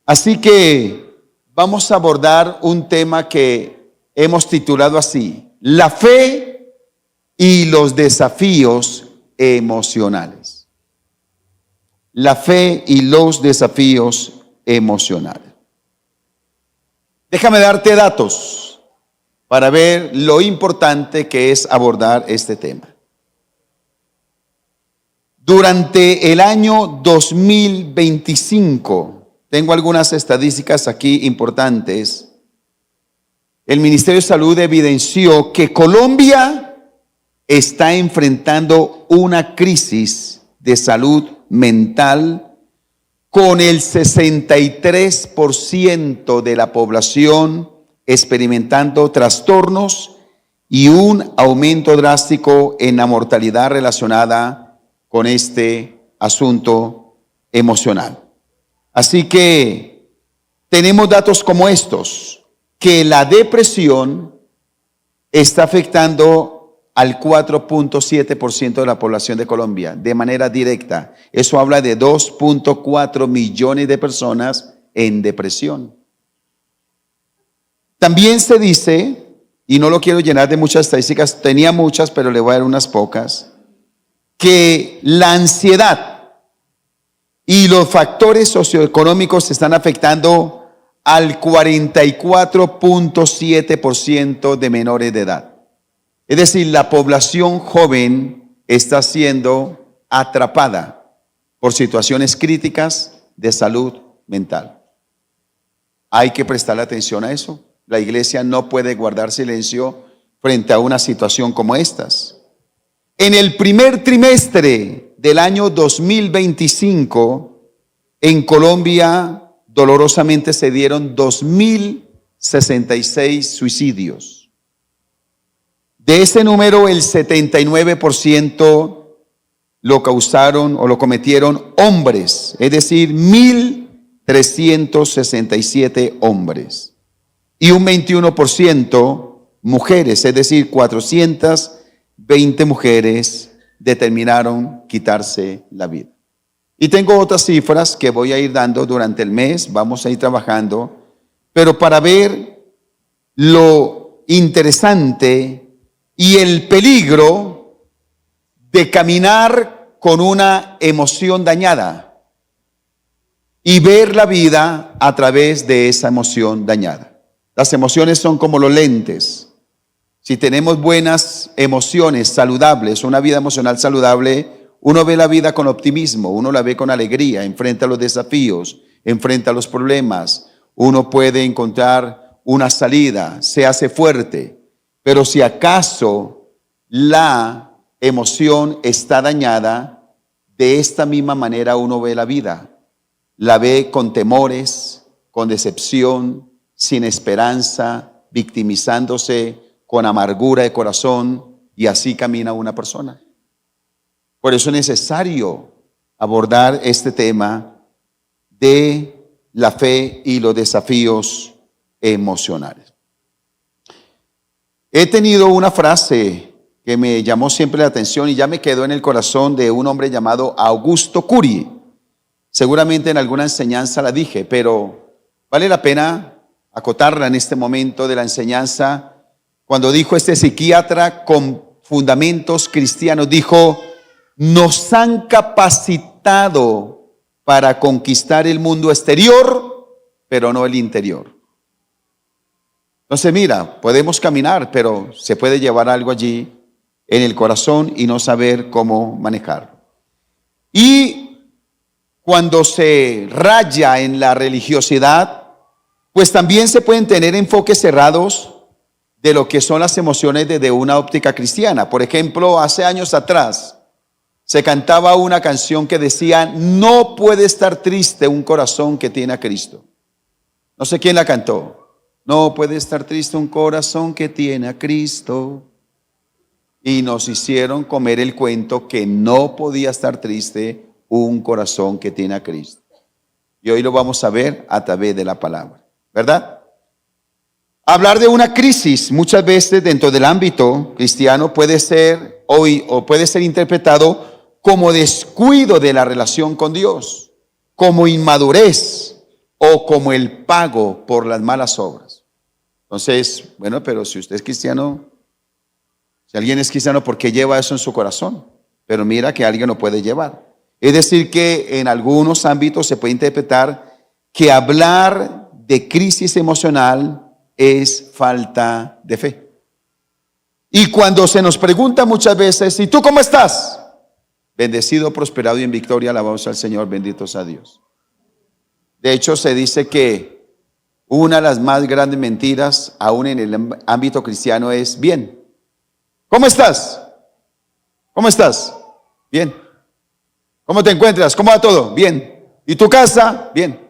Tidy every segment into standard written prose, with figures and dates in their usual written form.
Así que vamos a abordar un tema que hemos titulado así: la fe y los desafíos emocionales. La fe y los desafíos emocionales. Déjame darte datos para ver lo importante que es abordar este tema. Durante el año 2025, tengo algunas estadísticas aquí importantes. El Ministerio de Salud evidenció que Colombia está enfrentando una crisis de salud mental con el 63% de la población experimentando trastornos y un aumento drástico en la mortalidad relacionada con este asunto emocional. Así que tenemos datos como estos, que la depresión está afectando al 4.7% de la población de Colombia de manera directa. Eso habla de 2.4 millones de personas en depresión. También se dice, y no lo quiero llenar de muchas estadísticas, tenía muchas, pero le voy a dar unas pocas, que la ansiedad y los factores socioeconómicos están afectando al 44.7% de menores de edad. Es decir, la población joven está siendo atrapada por situaciones críticas de salud mental. Hay que prestarle atención a eso. La iglesia no puede guardar silencio frente a una situación como estas. En el primer trimestre del año 2025, en Colombia, dolorosamente se dieron 2.066 suicidios. De ese número, el 79% lo causaron o lo cometieron hombres, es decir, 1.367 hombres. Y un 21% mujeres, es decir, 420 mujeres determinaron quitarse la vida. Y tengo otras cifras que voy a ir dando durante el mes, vamos a ir trabajando, pero para ver lo interesante y el peligro de caminar con una emoción dañada y ver la vida a través de esa emoción dañada. Las emociones son como los lentes. Si tenemos buenas emociones saludables, una vida emocional saludable, uno ve la vida con optimismo, uno la ve con alegría, enfrenta los desafíos, enfrenta los problemas, uno puede encontrar una salida, se hace fuerte. Pero si acaso la emoción está dañada, de esta misma manera uno ve la vida. La ve con temores, con decepción, sin esperanza, victimizándose, con amargura de corazón, y así camina una persona. Por eso es necesario abordar este tema de la fe y los desafíos emocionales. He tenido una frase que me llamó siempre la atención y ya me quedó en el corazón, de un hombre llamado Augusto Cury. Seguramente en alguna enseñanza la dije, pero vale la pena acotarla en este momento de la enseñanza. Cuando dijo este psiquiatra con fundamentos cristianos, dijo: nos han capacitado para conquistar el mundo exterior, pero no el interior. Entonces mira, podemos caminar, pero se puede llevar algo allí en el corazón y no saber cómo manejarlo. Y cuando se raya en la religiosidad, pues también se pueden tener enfoques cerrados de lo que son las emociones desde una óptica cristiana. Por ejemplo, hace años atrás se cantaba una canción que decía: no puede estar triste un corazón que tiene a Cristo. No sé quién la cantó. No puede estar triste un corazón que tiene a Cristo. Y nos hicieron comer el cuento que no podía estar triste un corazón que tiene a Cristo. Y hoy lo vamos a ver a través de la palabra, ¿verdad? Hablar de una crisis muchas veces dentro del ámbito cristiano puede ser hoy, o puede ser interpretado como descuido de la relación con Dios, como inmadurez, o como el pago por las malas obras. Entonces, bueno, pero si usted es cristiano, si alguien es cristiano, ¿por qué lleva eso en su corazón? Pero mira que alguien lo puede llevar. Es decir, que en algunos ámbitos se puede interpretar que hablar de crisis emocional es falta de fe. Y cuando se nos pregunta muchas veces, ¿y tú cómo estás? Bendecido, prosperado y en victoria, alabamos al Señor, benditos a Dios. De hecho, se dice que una de las más grandes mentiras, aún en el ámbito cristiano, es bien. ¿Cómo estás? ¿Cómo estás? Bien. ¿Cómo te encuentras? ¿Cómo va todo? Bien. ¿Y tu casa? Bien.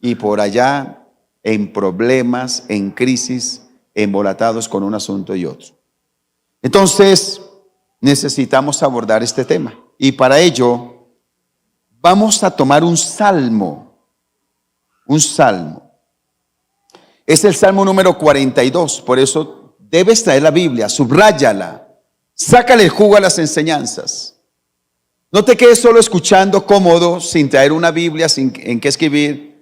Y por allá, en problemas, en crisis, embolatados con un asunto y otro. Entonces, necesitamos abordar este tema. Y para ello, vamos a tomar un salmo. Un salmo. Es el salmo número 42. Por eso debes traer la Biblia, subráyala. Sácale el jugo a las enseñanzas. No te quedes solo escuchando cómodo, sin traer una Biblia, sin en qué escribir.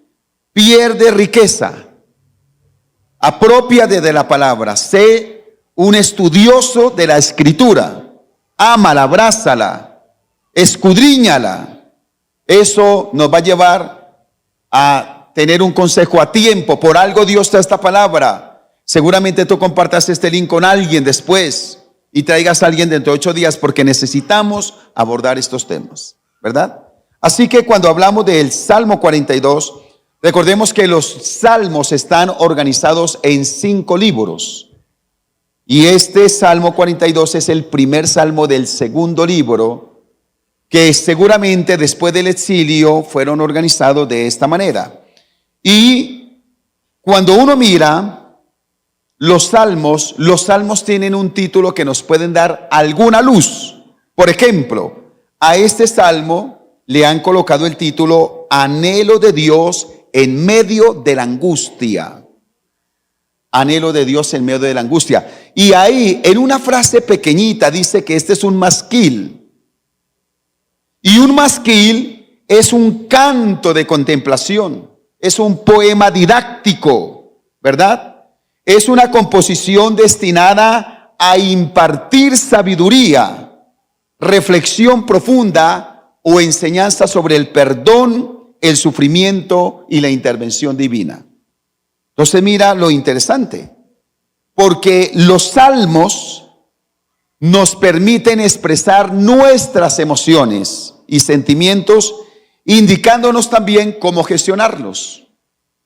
Pierde riqueza. Apropiate de la palabra. Sé un estudioso de la Escritura. Ámala, abrázala, escudriñala. Eso nos va a llevar a tener un consejo a tiempo. Por algo Dios te da esta palabra. Seguramente tú compartas este link con alguien después y traigas a alguien dentro de 8 días, porque necesitamos abordar estos temas, ¿verdad? Así que cuando hablamos del Salmo 42, recordemos que los salmos están organizados en 5 libros. Y este Salmo 42 es el primer salmo del segundo libro, que seguramente después del exilio fueron organizados de esta manera. Y cuando uno mira los salmos tienen un título que nos pueden dar alguna luz. Por ejemplo, a este salmo le han colocado el título Anhelo de Dios en medio de la angustia. Anhelo de Dios en medio de la angustia. Y ahí, en una frase pequeñita, dice que este es un masquil. Y un masquil es un canto de contemplación. Es un poema didáctico, ¿verdad? Es una composición destinada a impartir sabiduría, reflexión profunda o enseñanza sobre el perdón, el sufrimiento y la intervención divina. Entonces mira lo interesante, porque los salmos nos permiten expresar nuestras emociones y sentimientos, indicándonos también cómo gestionarlos.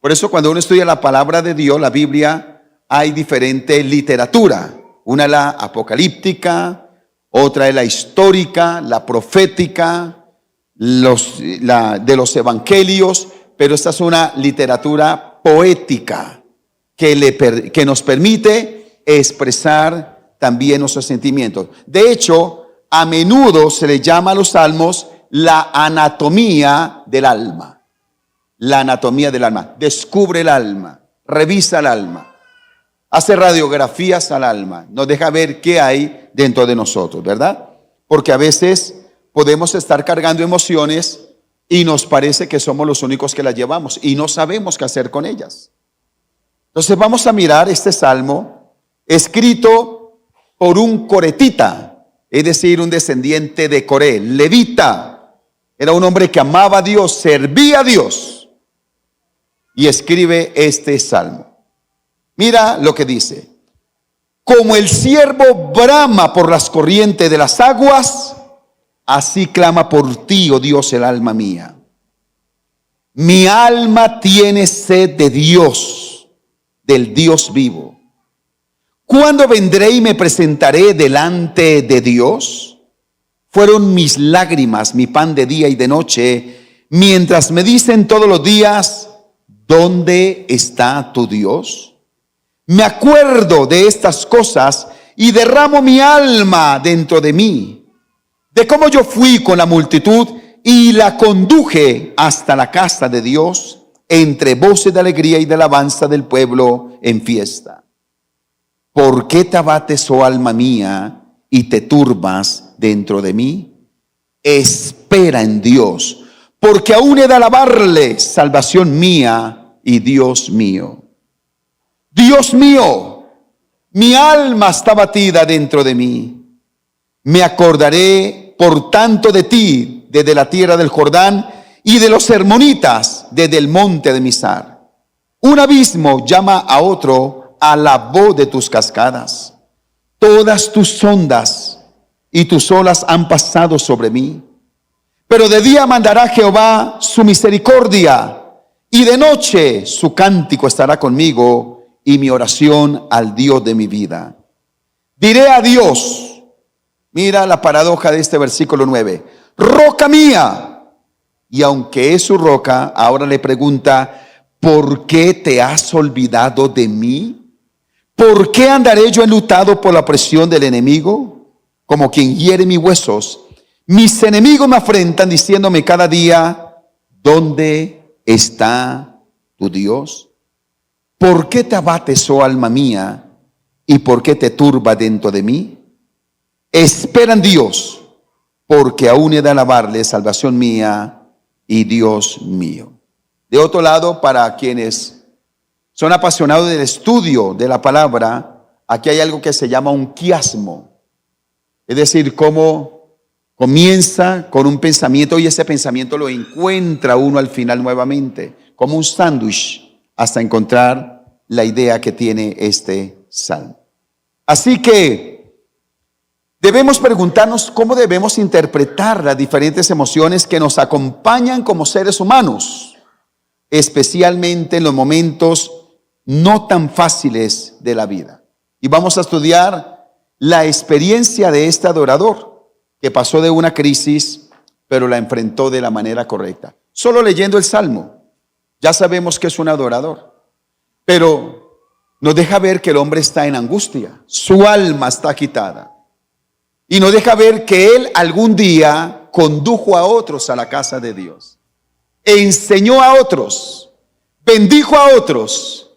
Por eso cuando uno estudia la palabra de Dios, la Biblia, hay diferente literatura. Una es la apocalíptica, otra es la histórica, la profética, de los evangelios, pero esta es una literatura poética que nos permite expresar también nuestros sentimientos. De hecho, a menudo se le llama a los salmos la anatomía del alma. La anatomía del alma. Descubre el alma, revisa el alma. Hace radiografías al alma, nos deja ver qué hay dentro de nosotros, ¿verdad? Porque a veces podemos estar cargando emociones y nos parece que somos los únicos que las llevamos y no sabemos qué hacer con ellas. Entonces vamos a mirar este salmo escrito por un coretita, es decir, un descendiente de Coré, levita. Era un hombre que amaba a Dios, servía a Dios y escribe este salmo. Mira lo que dice: como el ciervo brama por las corrientes de las aguas, así clama por ti, oh Dios, el alma mía. Mi alma tiene sed de Dios, del Dios vivo. ¿Cuándo vendré y me presentaré delante de Dios? Fueron mis lágrimas, mi pan de día y de noche, mientras me dicen todos los días, ¿dónde está tu Dios? Me acuerdo de estas cosas y derramo mi alma dentro de mí, de cómo yo fui con la multitud y la conduje hasta la casa de Dios, entre voces de alegría y de alabanza del pueblo en fiesta. ¿Por qué te abates, oh alma mía, y te turbas dentro de mí? Espera en Dios, porque aún he de alabarle, salvación mía y Dios mío. Dios mío, mi alma está batida dentro de mí. Me acordaré por tanto de ti desde la tierra del Jordán y de los hermonitas desde el monte de Mizar. Un abismo llama a otro a la voz de tus cascadas. Todas tus ondas y tus olas han pasado sobre mí. Pero de día mandará Jehová su misericordia, y de noche su cántico estará conmigo, y mi oración al Dios de mi vida. Diré a Dios, mira la paradoja de este versículo 9, roca mía. Y aunque es su roca, ahora le pregunta, ¿por qué te has olvidado de mí? ¿Por qué andaré yo enlutado por la presión del enemigo? Como quien hiere mis huesos. Mis enemigos me afrentan diciéndome cada día, ¿dónde está tu Dios? ¿Por qué te abates, oh alma mía? ¿Y por qué te turba dentro de mí? Espera en Dios, porque aún he de alabarle, salvación mía y Dios mío. De otro lado, para quienes son apasionados del estudio de la palabra, aquí hay algo que se llama un quiasmo. Es decir, cómo comienza con un pensamiento y ese pensamiento lo encuentra uno al final nuevamente, como un sándwich, hasta encontrar la idea que tiene este salmo. Así que debemos preguntarnos cómo debemos interpretar las diferentes emociones que nos acompañan como seres humanos, especialmente en los momentos no tan fáciles de la vida. Y vamos a estudiar la experiencia de este adorador, que pasó de una crisis, pero la enfrentó de la manera correcta. Solo leyendo el Salmo, ya sabemos que es un adorador, pero nos deja ver que el hombre está en angustia, su alma está agitada, y nos deja ver que él algún día condujo a otros a la casa de Dios, enseñó a otros, bendijo a otros,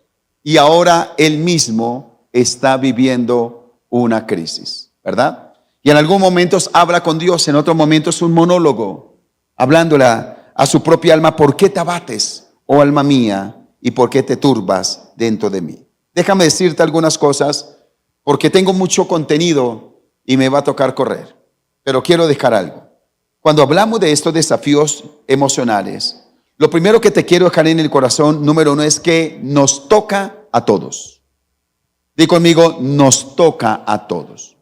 y ahora él mismo está viviendo una crisis, ¿verdad? Y en algunos momentos habla con Dios, en otros momentos un monólogo, hablándole a su propia alma, ¿por qué te abates, oh alma mía, y por qué te turbas dentro de mí? Déjame decirte algunas cosas, porque tengo mucho contenido y me va a tocar correr, pero quiero dejar algo. Cuando hablamos de estos desafíos emocionales, lo primero que te quiero dejar en el corazón, número uno, es que nos toca a todos. Di conmigo, nos toca a todos.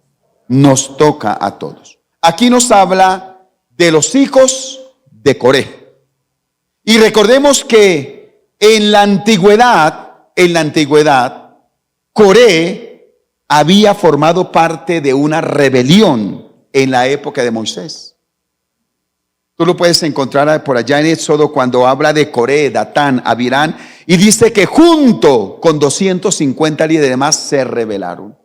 Nos toca a todos. Aquí nos habla de los hijos de Coré. Y recordemos que en la antigüedad, Coré había formado parte de una rebelión en la época de Moisés. Tú lo puedes encontrar por allá en Éxodo cuando habla de Coré, Datán, Abirán, y dice que junto con 250 líderes más se rebelaron.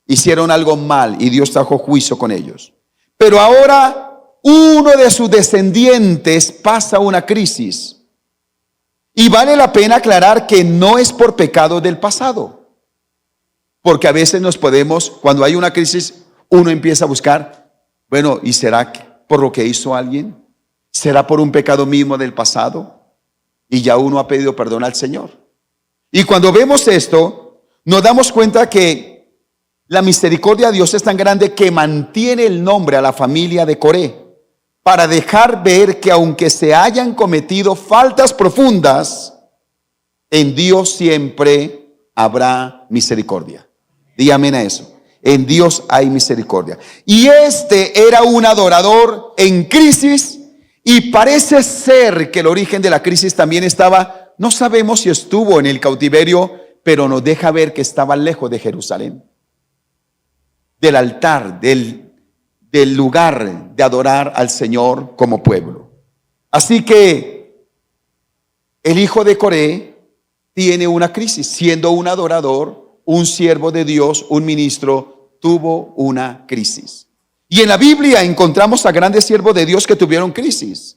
Hicieron algo mal y Dios trajo juicio con ellos. Pero ahora uno de sus descendientes pasa una crisis. Y vale la pena aclarar que no es por pecado del pasado. Porque a veces cuando hay una crisis, uno empieza a buscar, bueno, ¿y será por lo que hizo alguien? ¿Será por un pecado mismo del pasado? Y ya uno ha pedido perdón al Señor. Y cuando vemos esto, nos damos cuenta que la misericordia de Dios es tan grande que mantiene el nombre a la familia de Coré para dejar ver que aunque se hayan cometido faltas profundas, en Dios siempre habrá misericordia. Di amén a eso. En Dios hay misericordia. Y este era un adorador en crisis y parece ser que el origen de la crisis también estaba, no sabemos si estuvo en el cautiverio, pero nos deja ver que estaba lejos de Jerusalén, del altar, del lugar de adorar al Señor como pueblo. Así que el hijo de Coré tiene una crisis, siendo un adorador, un siervo de Dios, un ministro, tuvo una crisis. Y en la Biblia encontramos a grandes siervos de Dios que tuvieron crisis.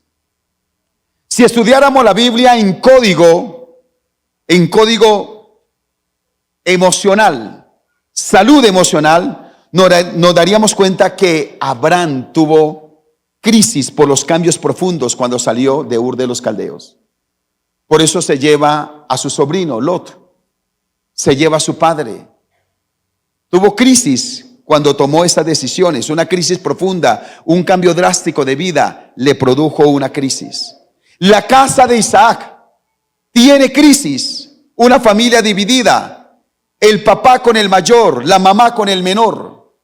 Si estudiáramos la Biblia en código emocional, salud emocional, nos daríamos cuenta que Abraham tuvo crisis por los cambios profundos cuando salió de Ur de los Caldeos. Por eso se lleva a su sobrino Lot, se lleva a su padre. Tuvo crisis cuando tomó esas decisiones, una crisis profunda, un cambio drástico de vida le produjo una crisis. La casa de Isaac tiene crisis, una familia dividida, el papá con el mayor, la mamá con el menor.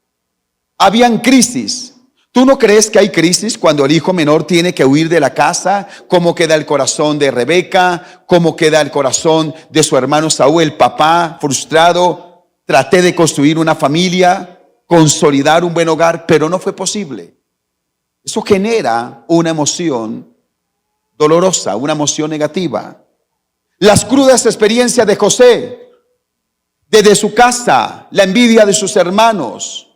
Habían crisis. ¿Tú no crees que hay crisis cuando el hijo menor tiene que huir de la casa? ¿Cómo queda el corazón de Rebeca? ¿Cómo queda el corazón de su hermano Saúl? El papá frustrado, traté de construir una familia, consolidar un buen hogar, pero no fue posible. Eso genera una emoción dolorosa, una emoción negativa. Las crudas experiencias de José, desde su casa, la envidia de sus hermanos,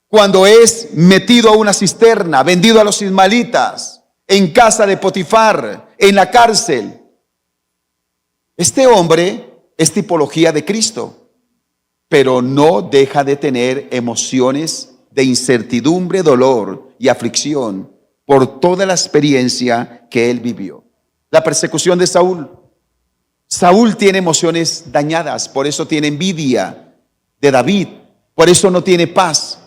cuando es metido a una cisterna, vendido a los ismaelitas, en casa de Potifar, en la cárcel. Este hombre es tipología de Cristo, pero no deja de tener emociones de incertidumbre, dolor y aflicción por toda la experiencia que él vivió. La persecución de Saúl. Saúl tiene emociones dañadas, por eso tiene envidia de David, por eso no tiene paz.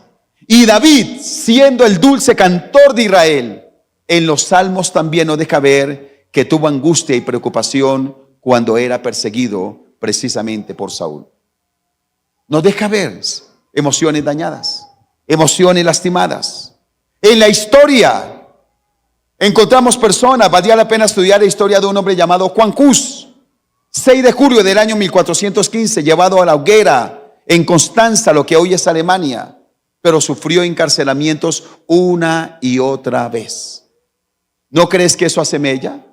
Y David, siendo el dulce cantor de Israel, en los salmos también nos deja ver que tuvo angustia y preocupación cuando era perseguido precisamente por Saúl. Nos deja ver emociones dañadas, emociones lastimadas. En la historia encontramos personas, valdría la pena estudiar la historia de un hombre llamado Juan Cus, 6 de julio del año 1415, llevado a la hoguera en Constanza, lo que hoy es Alemania, pero sufrió encarcelamientos una y otra vez. ¿No crees que eso asemella?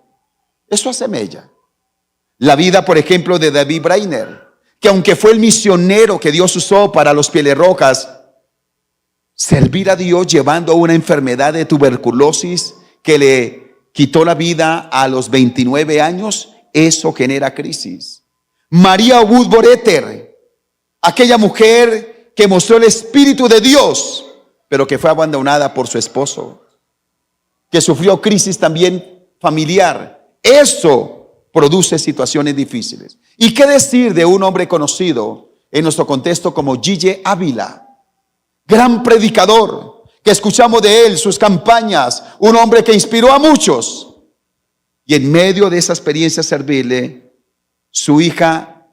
Eso asemella la vida, por ejemplo, de David Brainer, que aunque fue el misionero que Dios usó para los Pieles Rojas, servir a Dios llevando una enfermedad de tuberculosis que le quitó la vida a los 29 años, eso genera crisis. María Wood Boreter, aquella mujer que mostró el Espíritu de Dios, pero que fue abandonada por su esposo, que sufrió crisis también familiar. Eso produce situaciones difíciles. ¿Y qué decir de un hombre conocido en nuestro contexto como Gille Ávila? Gran predicador, que escuchamos de él, sus campañas, un hombre que inspiró a muchos. Y en medio de esa experiencia servirle, su hija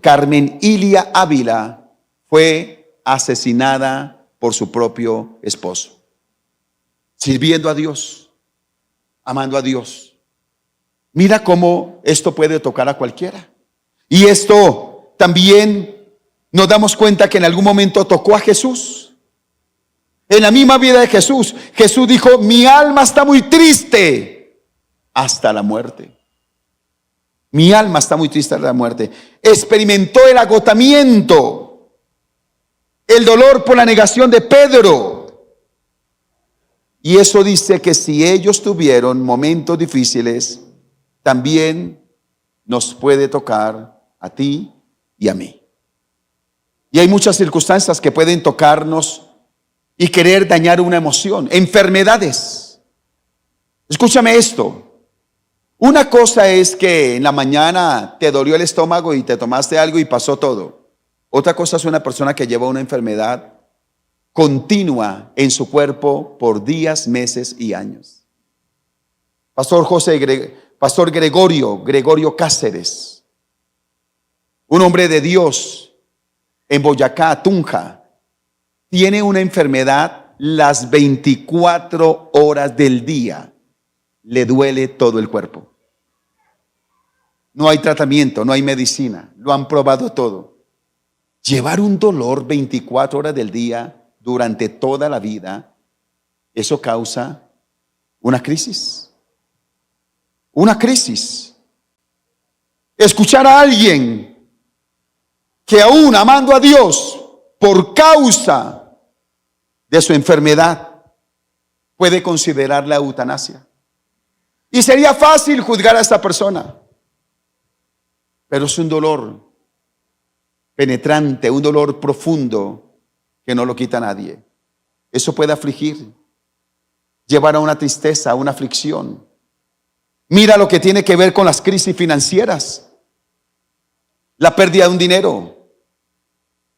Carmen Ilia Ávila fue asesinada por su propio esposo. Sirviendo a Dios, amando a Dios. Mira cómo esto puede tocar a cualquiera. Y esto también nos damos cuenta que en algún momento tocó a Jesús. En la misma vida de Jesús, Jesús dijo: mi alma está muy triste hasta la muerte. Mi alma está muy triste hasta la muerte. Experimentó el agotamiento, el dolor por la negación de Pedro. Y eso dice que si ellos tuvieron momentos difíciles, también nos puede tocar a ti y a mí. Y hay muchas circunstancias que pueden tocarnos y querer dañar una emoción. Enfermedades. Escúchame esto. Una cosa es que en la mañana te dolió el estómago y te tomaste algo y pasó todo. Otra cosa es una persona que lleva una enfermedad continua en su cuerpo por días, meses y años. Pastor Gregorio Cáceres, un hombre de Dios en Boyacá, Tunja, tiene una enfermedad las 24 horas del día. Le duele todo el cuerpo. No hay tratamiento, no hay medicina. Lo han probado todo. Llevar un dolor 24 horas del día durante toda la vida, eso causa una crisis. Una crisis. Escuchar a alguien que aún amando a Dios por causa de su enfermedad puede considerar la eutanasia. Y sería fácil juzgar a esta persona, pero es un dolor penetrante, un dolor profundo que no lo quita nadie. Eso puede afligir. llevar a una tristeza, a una aflicción. Mira lo que tiene que ver con las crisis financieras, la pérdida de un dinero,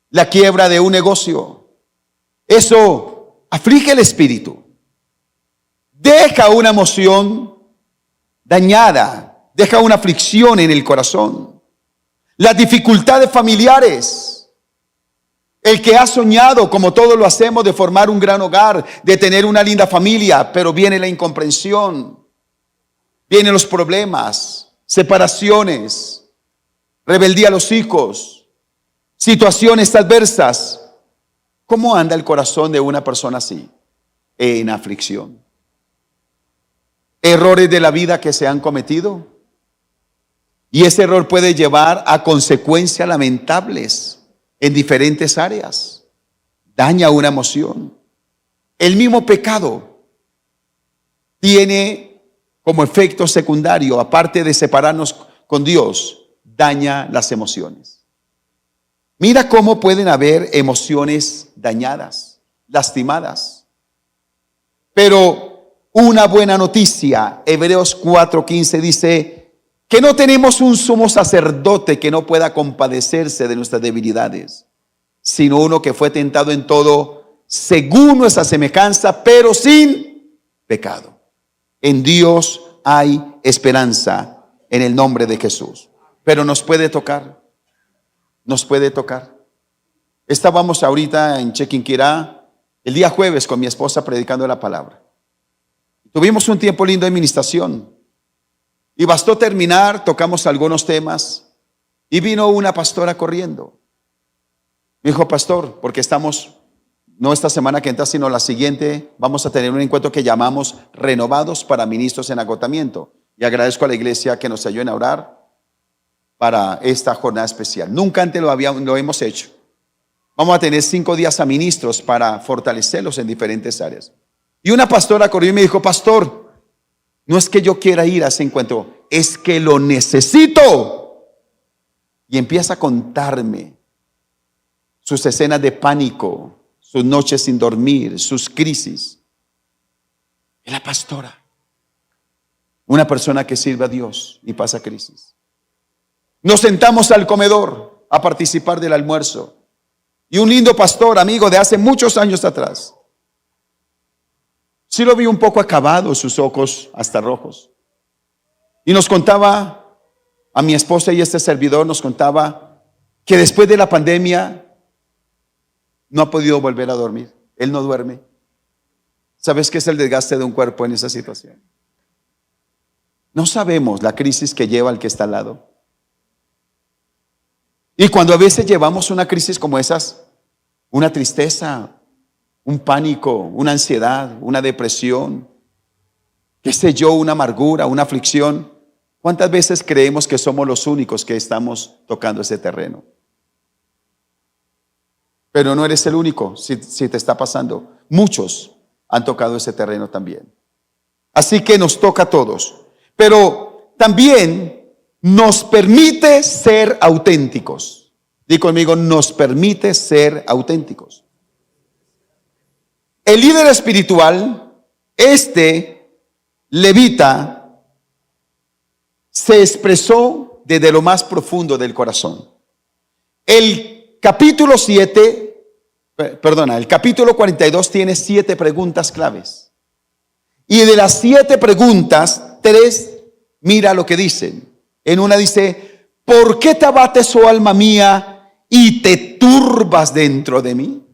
la quiebra de un negocio. Eso aflige el espíritu. Deja una emoción dañada, deja una aflicción en el corazón. Las dificultades familiares. El que ha soñado, como todos lo hacemos, de formar un gran hogar, de tener una linda familia, pero viene la incomprensión, vienen los problemas, separaciones, rebeldía a los hijos, situaciones adversas. ¿Cómo anda el corazón de una persona así? En aflicción. Errores de la vida que se han cometido. Y ese error puede llevar a consecuencias lamentables en diferentes áreas. Daña una emoción. El mismo pecado tiene como efecto secundario, aparte de separarnos con Dios, daña las emociones. Mira cómo pueden haber emociones dañadas, lastimadas. Pero una buena noticia, Hebreos 4:15 dice que no tenemos un sumo sacerdote que no pueda compadecerse de nuestras debilidades, sino uno que fue tentado en todo según nuestra semejanza, pero sin pecado. En Dios hay esperanza en el nombre de Jesús. Pero nos puede tocar. Nos puede tocar. Estábamos ahorita en Chiquinquirá el día jueves con mi esposa predicando la palabra. Tuvimos un tiempo lindo de administración. Y bastó terminar, tocamos algunos temas. Y vino una pastora corriendo. Me dijo, pastor, porque estamos, no esta semana que entra, sino la siguiente, vamos a tener un encuentro que llamamos Renovados para Ministros en Agotamiento. Y agradezco a la iglesia que nos ayude a orar para esta jornada especial. Nunca antes lo hemos hecho. Vamos a tener 5 días a ministros para fortalecerlos en diferentes áreas. Y una pastora corrió y me dijo, pastor, no es que yo quiera ir a ese encuentro, es que lo necesito. Y empieza a contarme sus escenas de pánico, sus noches sin dormir, sus crisis. Es la pastora. Una persona que sirve a Dios y pasa crisis. Nos sentamos al comedor a participar del almuerzo. Y un lindo pastor, amigo de hace muchos años atrás. Sí lo vi un poco acabado, sus ojos hasta rojos. Y nos contaba, a mi esposa y este servidor nos contaba que después de la pandemia no ha podido volver a dormir. Él no duerme. ¿Sabes qué es el desgaste de un cuerpo en esa situación? No sabemos la crisis que lleva el que está al lado. Y cuando a veces llevamos una crisis como esas, una tristeza, un pánico, una ansiedad, una depresión, qué sé yo, una amargura, una aflicción, ¿cuántas veces creemos que somos los únicos que estamos tocando ese terreno? Pero no eres el único, si te está pasando. Muchos han tocado ese terreno también. Así que nos toca a todos. Pero también nos permite ser auténticos. Di conmigo, nos permite ser auténticos. El líder espiritual, levita, se expresó desde lo más profundo del corazón. El capítulo 42 tiene 7 preguntas claves. Y de las 7 preguntas, 3, mira lo que dicen. En una dice, ¿por qué te abates, oh alma mía, y te turbas dentro de mí?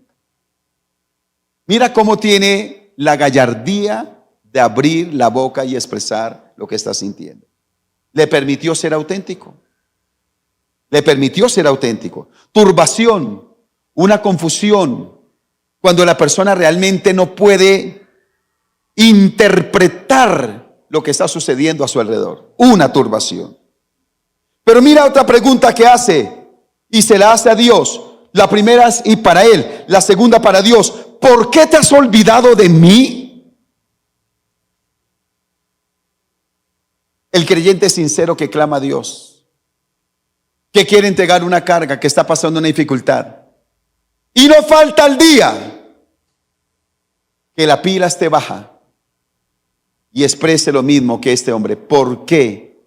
Mira cómo tiene la gallardía de abrir la boca y expresar lo que está sintiendo. Le permitió ser auténtico. Le permitió ser auténtico. Turbación, una confusión, cuando la persona realmente no puede interpretar lo que está sucediendo a su alrededor. Una turbación. Pero mira otra pregunta que hace, y se la hace a Dios. La primera es y para Él, la segunda para Dios. ¿Por qué te has olvidado de mí? El creyente sincero que clama a Dios, que quiere entregar una carga, que está pasando una dificultad, y no falta el día que la pila esté baja, y exprese lo mismo que este hombre. ¿Por qué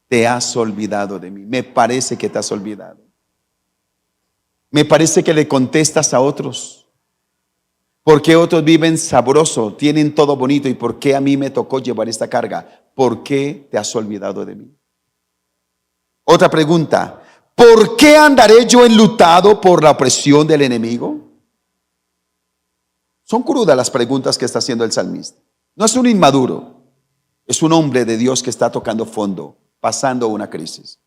te has olvidado de mí? Me parece que te has olvidado. Me parece que le contestas a otros. ¿Por qué otros viven sabroso, tienen todo bonito? ¿Y por qué a mí me tocó llevar esta carga? ¿Por qué te has olvidado de mí? Otra pregunta. ¿Por qué andaré yo enlutado por la opresión del enemigo? Son crudas las preguntas que está haciendo el salmista. No es un inmaduro, es un hombre de Dios que está tocando fondo, pasando una crisis.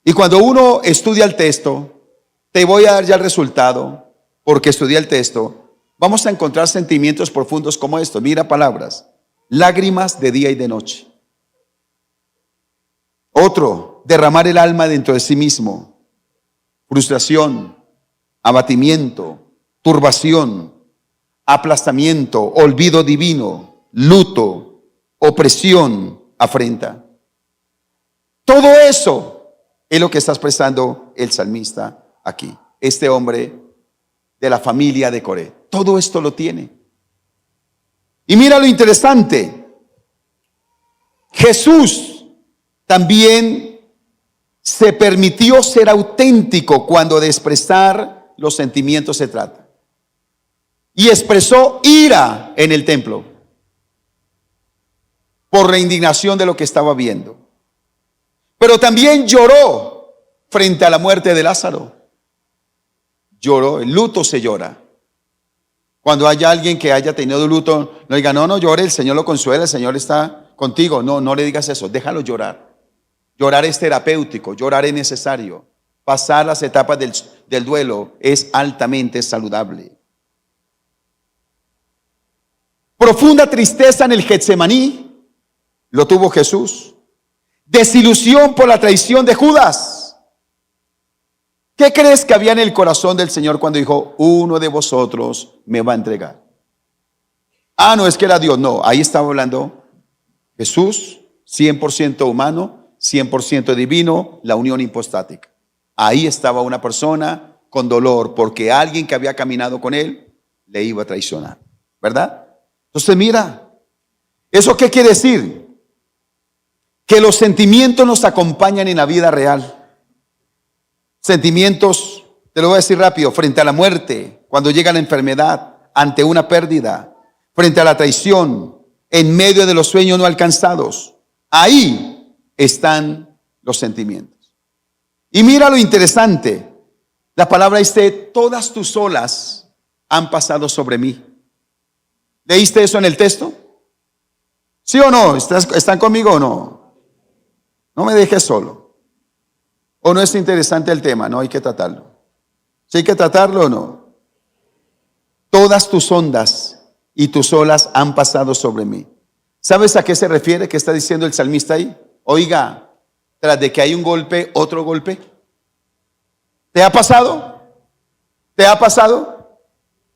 Y cuando uno estudia el texto, te voy a dar ya el resultado, porque estudié el texto, vamos a encontrar sentimientos profundos como estos. Mira palabras: lágrimas de día y de noche. Otro, derramar el alma dentro de sí mismo. Frustración, abatimiento, turbación, aplastamiento, olvido divino, luto, opresión, afrenta. Todo eso es lo que está expresando el salmista aquí. Este hombre de la familia de Coré. Todo esto lo tiene. Y mira lo interesante. Jesús también se permitió ser auténtico cuando de expresar los sentimientos se trata. Y expresó ira en el templo por la indignación de lo que estaba viendo. Pero también lloró frente a la muerte de Lázaro. Lloró, el luto se llora. Cuando haya alguien que haya tenido luto, no diga, no llore, el Señor lo consuela, el Señor está contigo. No le digas eso, déjalo llorar. Llorar es terapéutico, llorar es necesario. Pasar las etapas del duelo es altamente saludable. Profunda tristeza en el Getsemaní lo tuvo Jesús. Desilusión por la traición de Judas. ¿Qué crees que había en el corazón del Señor cuando dijo, uno de vosotros me va a entregar? No es que era Dios. No, ahí estaba hablando Jesús, 100% humano, 100% divino, la unión hipostática. Ahí estaba una persona con dolor porque alguien que había caminado con él le iba a traicionar, ¿verdad? Entonces mira, ¿eso qué quiere decir? Que los sentimientos nos acompañan en la vida real. Sentimientos, te lo voy a decir rápido, frente a la muerte, cuando llega la enfermedad, ante una pérdida, frente a la traición, en medio de los sueños no alcanzados. Ahí están los sentimientos. Y mira lo interesante, la palabra dice, todas tus olas han pasado sobre mí. ¿Leíste eso en el texto? ¿Sí o no? ¿Están conmigo o no? No me dejes solo. ¿O no es interesante el tema? No, hay que tratarlo. ¿Sí hay que tratarlo o no? Todas tus ondas y tus olas han pasado sobre mí. ¿Sabes a qué se refiere? ¿Qué está diciendo el salmista ahí? Oiga, tras de que hay un golpe, otro golpe. ¿Te ha pasado? ¿Te ha pasado?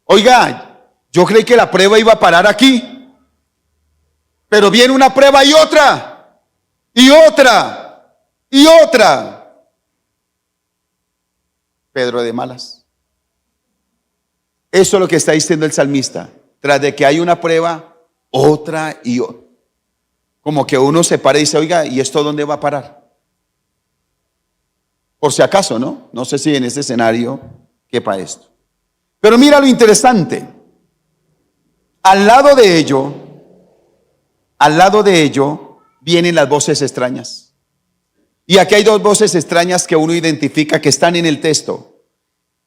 Oiga, yo creí que la prueba iba a parar aquí, pero viene una prueba y otra, y otra, y otra. Pedro de malas. Eso es lo que está diciendo el salmista. Tras de que hay una prueba, otra y otra. Como que uno se para y dice, oiga, ¿y esto dónde va a parar? Por si acaso, ¿no? No sé si en este escenario quepa esto. Pero mira lo interesante. Al lado de ello, vienen las voces extrañas. Y aquí hay dos voces extrañas que uno identifica que están en el texto.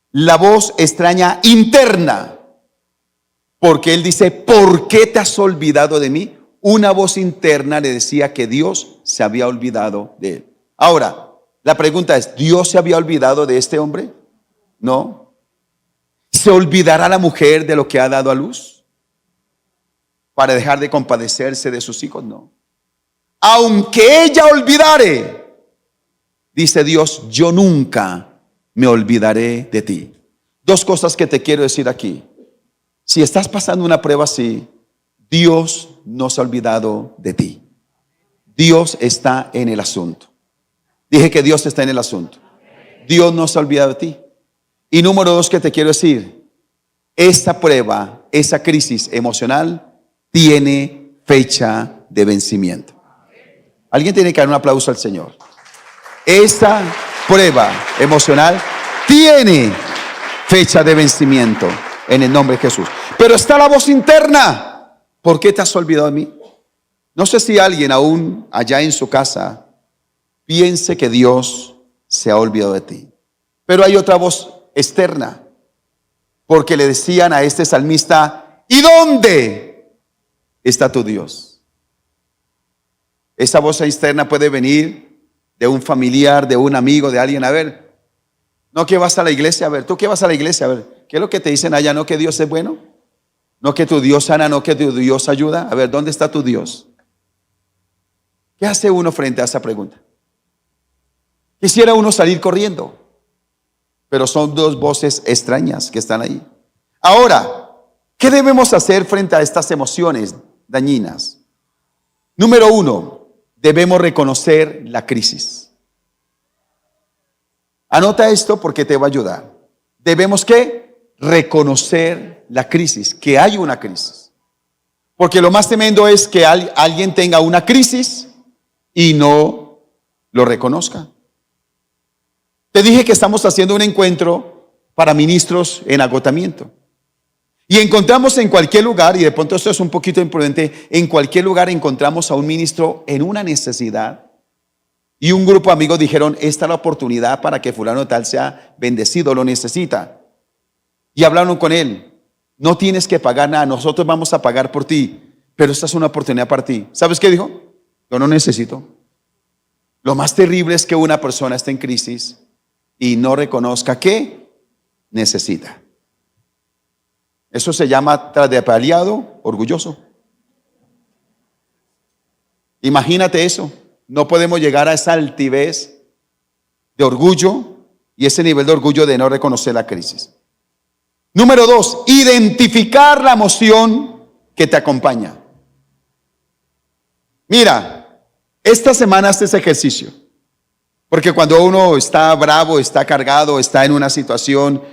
La voz extraña interna, porque él dice, ¿por qué te has olvidado de mí? Una voz interna le decía que Dios se había olvidado de él. Ahora, la pregunta es, ¿Dios se había olvidado de este hombre? No. ¿Se olvidará la mujer de lo que ha dado a luz para dejar de compadecerse de sus hijos? No. Aunque ella olvidare, dice Dios, yo nunca me olvidaré de ti. Dos cosas que te quiero decir aquí. Si estás pasando una prueba así, Dios no se ha olvidado de ti. Dios está en el asunto. Dije que Dios está en el asunto. Dios no se ha olvidado de ti. Y número dos que te quiero decir, esta prueba, esa crisis emocional tiene fecha de vencimiento. Alguien tiene que dar un aplauso al Señor. Esta prueba emocional tiene fecha de vencimiento en el nombre de Jesús. Pero está la voz interna. ¿Por qué te has olvidado de mí? No sé si alguien aún allá en su casa piense que Dios se ha olvidado de ti. Pero hay otra voz externa. Porque le decían a este salmista, ¿y dónde está tu Dios? Esa voz externa puede venir de un familiar, de un amigo, de alguien. A ver, no que vas a la iglesia, a ver, tú que vas a la iglesia, a ver, ¿qué es lo que te dicen allá? ¿No que Dios es bueno? ¿No que tu Dios sana? ¿No que tu Dios ayuda? A ver, ¿dónde está tu Dios? ¿Qué hace uno frente a esa pregunta? Quisiera uno salir corriendo, pero son dos voces extrañas que están ahí. Ahora, ¿qué debemos hacer frente a estas emociones dañinas? Número uno, debemos reconocer la crisis. Anota esto porque te va a ayudar. Debemos ¿qué? Reconocer la crisis, que hay una crisis. Porque lo más tremendo es que alguien tenga una crisis y no lo reconozca. Te dije que estamos haciendo un encuentro para ministros en agotamiento. Y encontramos en cualquier lugar, y de pronto esto es un poquito imprudente, en cualquier lugar encontramos a un ministro en una necesidad. Y un grupo de amigos dijeron, esta es la oportunidad para que fulano tal sea bendecido, lo necesita. Y hablaron con él, no tienes que pagar nada, nosotros vamos a pagar por ti, pero esta es una oportunidad para ti. ¿Sabes qué dijo? Yo no necesito. Lo más terrible es que una persona esté en crisis y no reconozca que necesita. Eso se llama traspaliado, orgulloso. Imagínate eso. No podemos llegar a esa altivez de orgullo y ese nivel de orgullo de no reconocer la crisis. Número dos, identificar la emoción que te acompaña. Mira, esta semana haz ese ejercicio. Porque cuando uno está bravo, está cargado, está en una situación,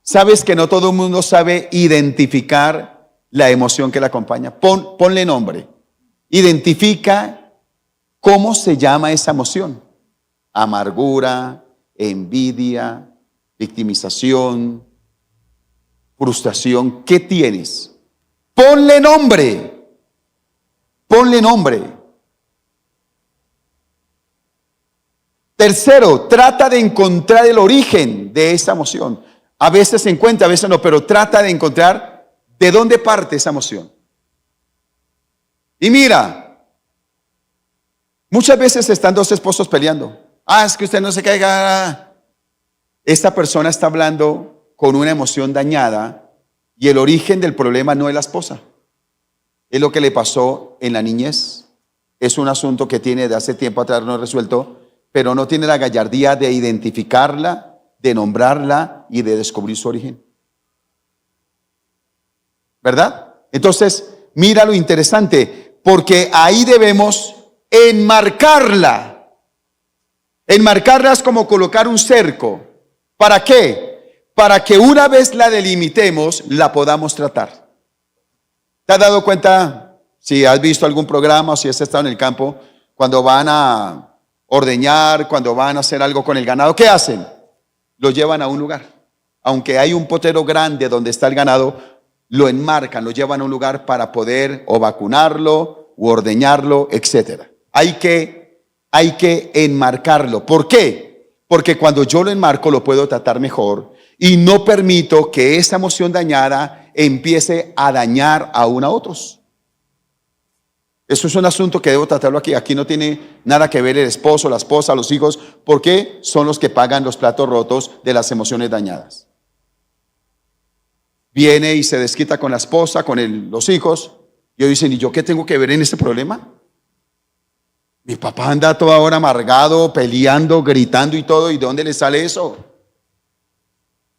sabes que no todo el mundo sabe identificar la emoción que le acompaña. Ponle nombre. Identifica cómo se llama esa emoción. Amargura, envidia, victimización, frustración. ¿Qué tienes? Ponle nombre. Ponle nombre. Tercero, trata de encontrar el origen de esa emoción. A veces se encuentra, a veces no, pero trata de encontrar de dónde parte esa emoción. Y mira, muchas veces están dos esposos peleando. Es que usted no se caiga. Esta persona está hablando con una emoción dañada y el origen del problema no es la esposa. Es lo que le pasó en la niñez. Es un asunto que tiene de hace tiempo atrás no resuelto, pero no tiene la gallardía de identificarla, de nombrarla y de descubrir su origen. ¿Verdad? Entonces, mira lo interesante, porque ahí debemos enmarcarla. Enmarcarla es como colocar un cerco. ¿Para qué? Para que una vez la delimitemos, la podamos tratar. ¿Te has dado cuenta, si has visto algún programa o si has estado en el campo, cuando van a ordeñar, cuando van a hacer algo con el ganado, ¿qué hacen? Lo llevan a un lugar. Aunque hay un potero grande donde está el ganado, lo enmarcan, lo llevan a un lugar para poder o vacunarlo o ordeñarlo, etc. Hay que enmarcarlo. ¿Por qué? Porque cuando yo lo enmarco lo puedo tratar mejor y no permito que esa emoción dañada empiece a dañar aún a otros. Eso es un asunto que debo tratarlo aquí. Aquí no tiene nada que ver el esposo, la esposa, los hijos, porque son los que pagan los platos rotos de las emociones dañadas. Viene y se desquita con la esposa, con los hijos, y ellos dicen, ¿y yo qué tengo que ver en este problema? Mi papá anda toda hora amargado, peleando, gritando y todo, ¿y de dónde le sale eso?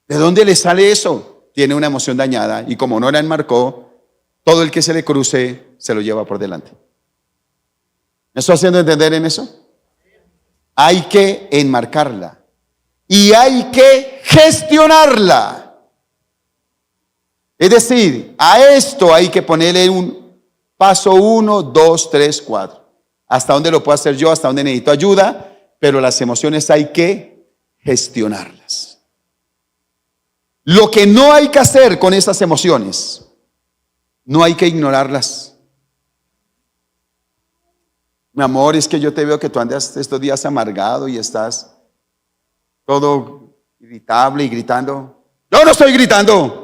¿De dónde le sale eso? Tiene una emoción dañada, y como no la enmarcó, todo el que se le cruce se lo lleva por delante. ¿Me estoy haciendo entender en eso? Hay que enmarcarla y hay que gestionarla. Es decir, a esto hay que ponerle un Paso 1, 2, 3, 4. ¿Hasta dónde lo puedo hacer yo? ¿Hasta dónde necesito ayuda? Pero las emociones hay que gestionarlas. Lo que no hay que hacer con esas emociones, no hay que ignorarlas. Mi amor, es que yo te veo que tú andas estos días amargado y estás todo irritable y gritando. Yo no estoy gritando.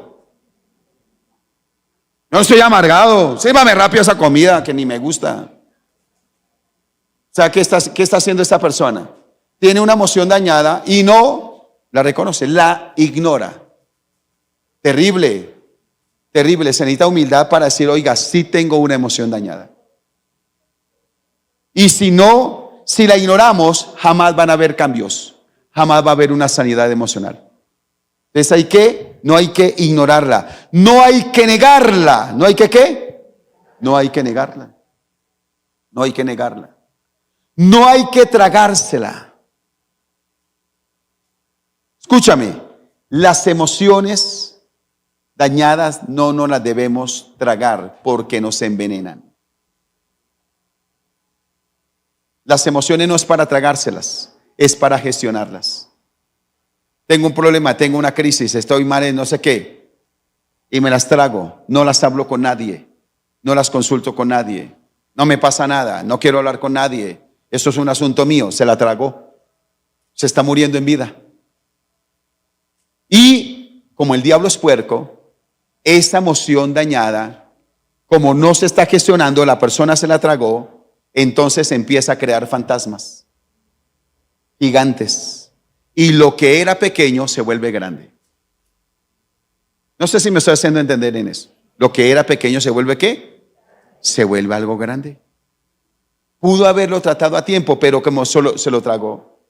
No estoy amargado. Sírvame rápido esa comida que ni me gusta. O sea, ¿qué está haciendo esta persona? Tiene una emoción dañada y no la reconoce, la ignora. Terrible, terrible. Se necesita humildad para decir, oiga, sí tengo una emoción dañada. Y si no, si la ignoramos, jamás van a haber cambios. Jamás va a haber una sanidad emocional. Entonces no hay que ignorarla. No hay que negarla. ¿No hay que qué? No hay que negarla. No hay que negarla. No hay que tragársela. Escúchame, las emociones dañadas no las debemos tragar porque nos envenenan. Las emociones no es para tragárselas, es para gestionarlas. Tengo un problema, tengo una crisis, estoy mal en no sé qué, y me las trago, no las hablo con nadie, no las consulto con nadie, no me pasa nada, no quiero hablar con nadie, eso es un asunto mío, se la tragó, se está muriendo en vida. Y como el diablo es puerco, esa emoción dañada, como no se está gestionando, la persona se la tragó, entonces empieza a crear fantasmas gigantes. Y lo que era pequeño se vuelve grande. No sé si me estoy haciendo entender en eso. Lo que era pequeño se vuelve ¿qué? Se vuelve algo grande. Pudo haberlo tratado a tiempo, pero como solo se lo tragó.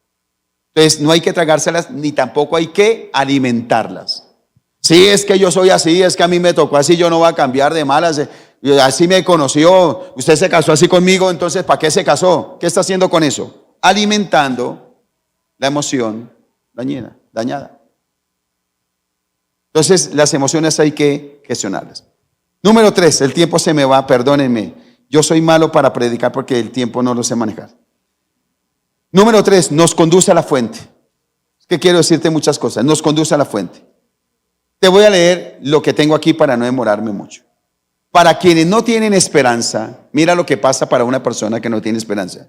Entonces no hay que tragárselas, ni tampoco hay que alimentarlas. Sí, es que yo soy así, es que a mí me tocó así, yo no voy a cambiar de malas. Así me conoció, usted se casó así conmigo, entonces ¿para qué se casó? ¿Qué está haciendo con eso? Alimentando la emoción dañada. Entonces, las emociones hay que gestionarlas. Número 3, el tiempo se me va, perdónenme. Yo soy malo para predicar porque el tiempo no lo sé manejar. Número 3, nos conduce a la fuente. Es que quiero decirte muchas cosas. Nos conduce a la fuente. Te voy a leer lo que tengo aquí para no demorarme mucho. Para quienes no tienen esperanza, mira lo que pasa para una persona que no tiene esperanza.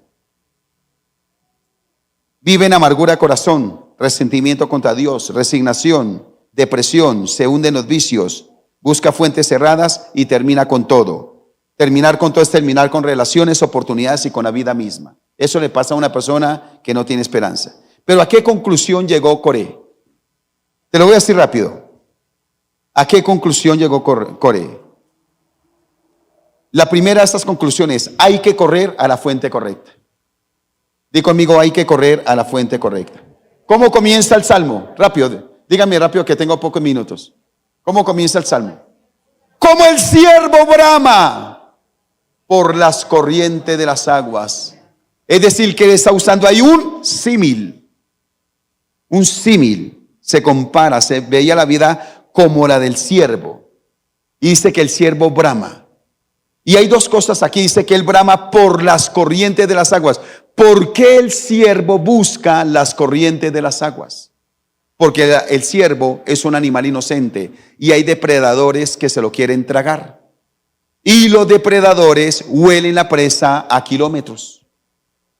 Vive en amargura de corazón, resentimiento contra Dios, resignación, depresión, se hunde en los vicios, busca fuentes cerradas y termina con todo. Terminar con todo es terminar con relaciones, oportunidades y con la vida misma. Eso le pasa a una persona que no tiene esperanza. Pero ¿a qué conclusión llegó Coré? Te lo voy a decir rápido. ¿A qué conclusión llegó Coré? La primera de estas conclusiones, hay que correr a la fuente correcta. Di conmigo, hay que correr a la fuente correcta. ¿Cómo comienza el Salmo? Rápido, dígame rápido que tengo pocos minutos. ¿Cómo comienza el Salmo? Como el ciervo brama por las corrientes de las aguas. Es decir, que está usando ahí un símil. Un símil. Se compara, se veía la vida como la del ciervo. Y dice que el ciervo brama. Y hay dos cosas aquí, dice que él brama por las corrientes de las aguas. ¿Por qué el ciervo busca las corrientes de las aguas? Porque el ciervo es un animal inocente y hay depredadores que se lo quieren tragar. Y los depredadores huelen la presa a kilómetros.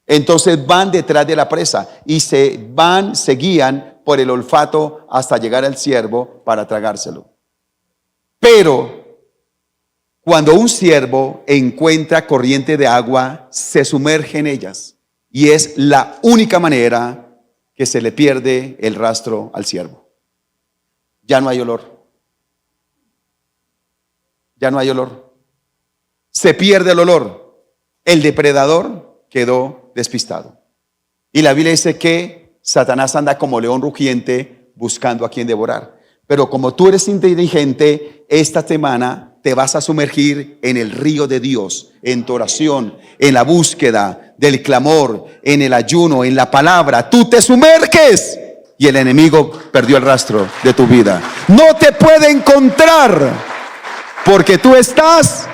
Entonces van detrás de la presa y se guían por el olfato hasta llegar al ciervo para tragárselo. Pero cuando un ciervo encuentra corriente de agua, se sumerge en ellas y es la única manera que se le pierde el rastro al ciervo. Ya no hay olor. Ya no hay olor. Se pierde el olor. El depredador quedó despistado. Y la Biblia dice que Satanás anda como león rugiente buscando a quien devorar. Pero como tú eres inteligente, esta semana te vas a sumergir en el río de Dios, en tu oración, en la búsqueda del clamor, en el ayuno, en la palabra. Tú te sumerges y el enemigo perdió el rastro de tu vida. No te puede encontrar porque tú estás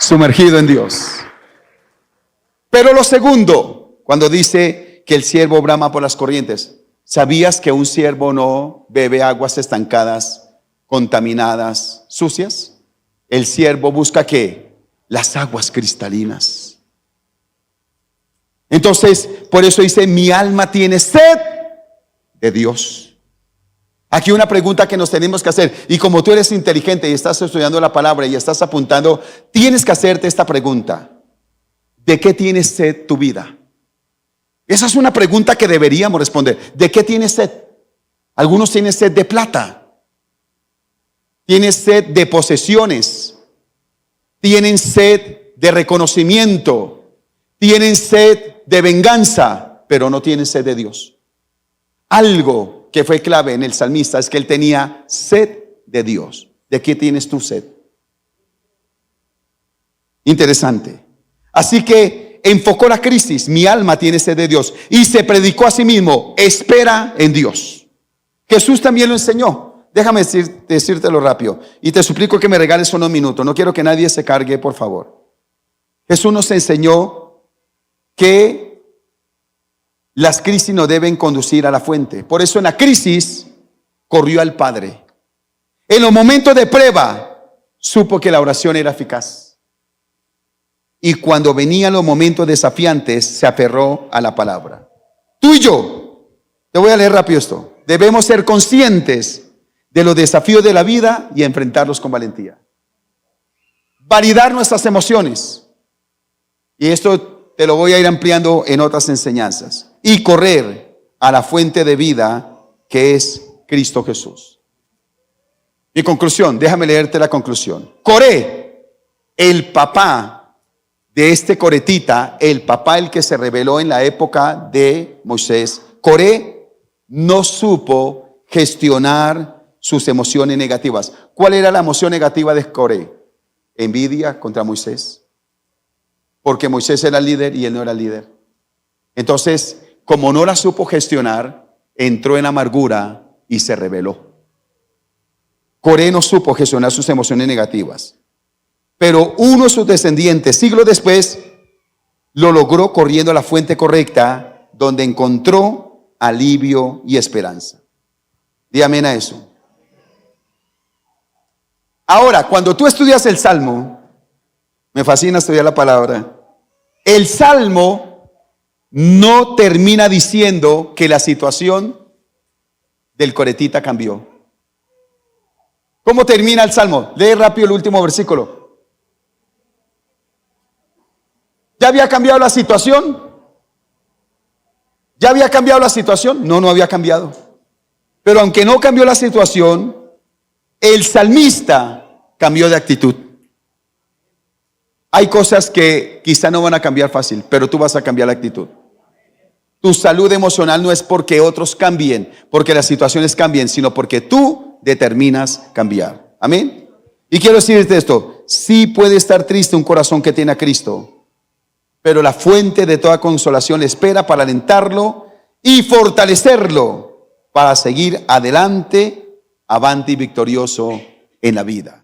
sumergido en Dios. Pero lo segundo, cuando dice que el siervo brama por las corrientes, ¿sabías que un siervo no bebe aguas estancadas, contaminadas, sucias? El siervo busca ¿qué? Las aguas cristalinas. Entonces, por eso dice, mi alma tiene sed de Dios. Aquí una pregunta que nos tenemos que hacer, y como tú eres inteligente y estás estudiando la palabra y estás apuntando, tienes que hacerte esta pregunta: ¿de qué tienes sed tu vida? Esa es una pregunta que deberíamos responder. ¿De qué tienes sed? Algunos tienen sed de plata, tienen sed de posesiones, tienen sed de reconocimiento, tienen sed de venganza, pero no tienen sed de Dios. Algo que fue clave en el salmista es que él tenía sed de Dios. ¿De qué tienes tu sed? Interesante. Así que enfocó la crisis, mi alma tiene sed de Dios, y se predicó a sí mismo, espera en Dios. Jesús también lo enseñó. Déjame decírtelo rápido, y te suplico que me regales unos minutos. No quiero que nadie se cargue, por favor. Jesús nos enseñó que las crisis nos deben conducir a la fuente. Por eso en la crisis corrió al Padre. En los momentos de prueba supo que la oración era eficaz. Y cuando venían los momentos desafiantes se aferró a la palabra. Tú y yo, te voy a leer rápido esto, debemos ser conscientes de los desafíos de la vida y enfrentarlos con valentía. Validar nuestras emociones. Y esto te lo voy a ir ampliando en otras enseñanzas. Y correr a la fuente de vida que es Cristo Jesús. Mi conclusión, déjame leerte la conclusión. Coré, el papá de este coretita, el papá el que se reveló en la época de Moisés, Coré no supo gestionar sus emociones negativas. ¿Cuál era la emoción negativa de Coré? Envidia contra Moisés. Porque Moisés era el líder y él no era el líder. Entonces, como no la supo gestionar, entró en amargura y se rebeló. Coré no supo gestionar sus emociones negativas. Pero uno de sus descendientes, siglos después, lo logró corriendo a la fuente correcta, donde encontró alivio y esperanza. Di amén a eso. Ahora, cuando tú estudias el Salmo, me fascina estudiar la palabra, el Salmo no termina diciendo que la situación del coretita cambió. ¿Cómo termina el Salmo? Lee rápido el último versículo. ¿Ya había cambiado la situación? ¿Ya había cambiado la situación? No, no había cambiado. Pero aunque no cambió la situación, el salmista cambió de actitud. Hay cosas que quizá no van a cambiar fácil, pero tú vas a cambiar la actitud. Tu salud emocional no es porque otros cambien, porque las situaciones cambien, sino porque tú determinas cambiar. Amén. Y quiero decirte esto, sí puede estar triste un corazón que tiene a Cristo, pero la fuente de toda consolación espera para alentarlo y fortalecerlo para seguir adelante, avante y victorioso en la vida.